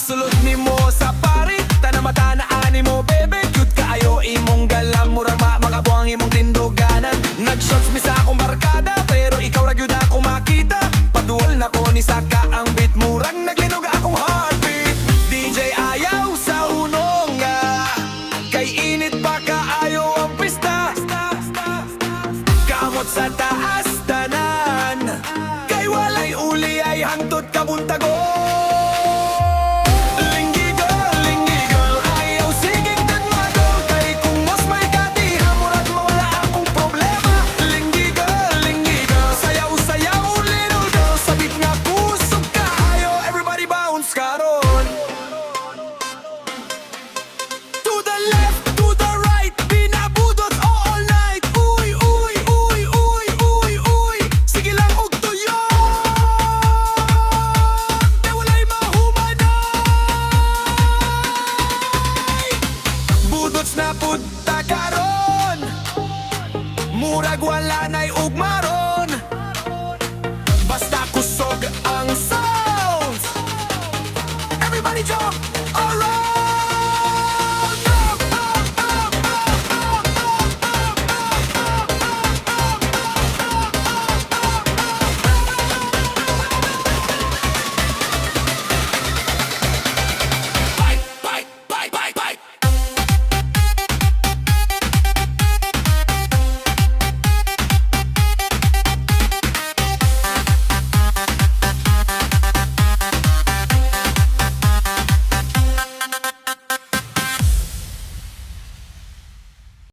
sulod ni mo sa parit. Tanamata na ani mo, bebe. Cute kaayo imong galam. Murag makabuang imong tinduganan. Nag-shots mi sa akong barkada, pero ikaw ra gyud ako makita. Paduol na ko ni Saka ang beat. Murag naglinog akong heartbeat. DJ ayaw sa hunong nga, kay init pa kaayo ang pista. Kamot sa taas tanan, kay walay uli ay hangtod kabuntagon. Linggi girl, ayaw sigig nagmadol. Kay kung mas may katiha, murag mawala akong problema. Linggi girl, sayaw, little girl. Sabit nga kusog ka, ayaw everybody bounce karon. To the left, to the right, pinabudot all night. Uy, sige lang og tuyon, kay walay mahumanay. Budots na punta karon, murag wala na'y ugma.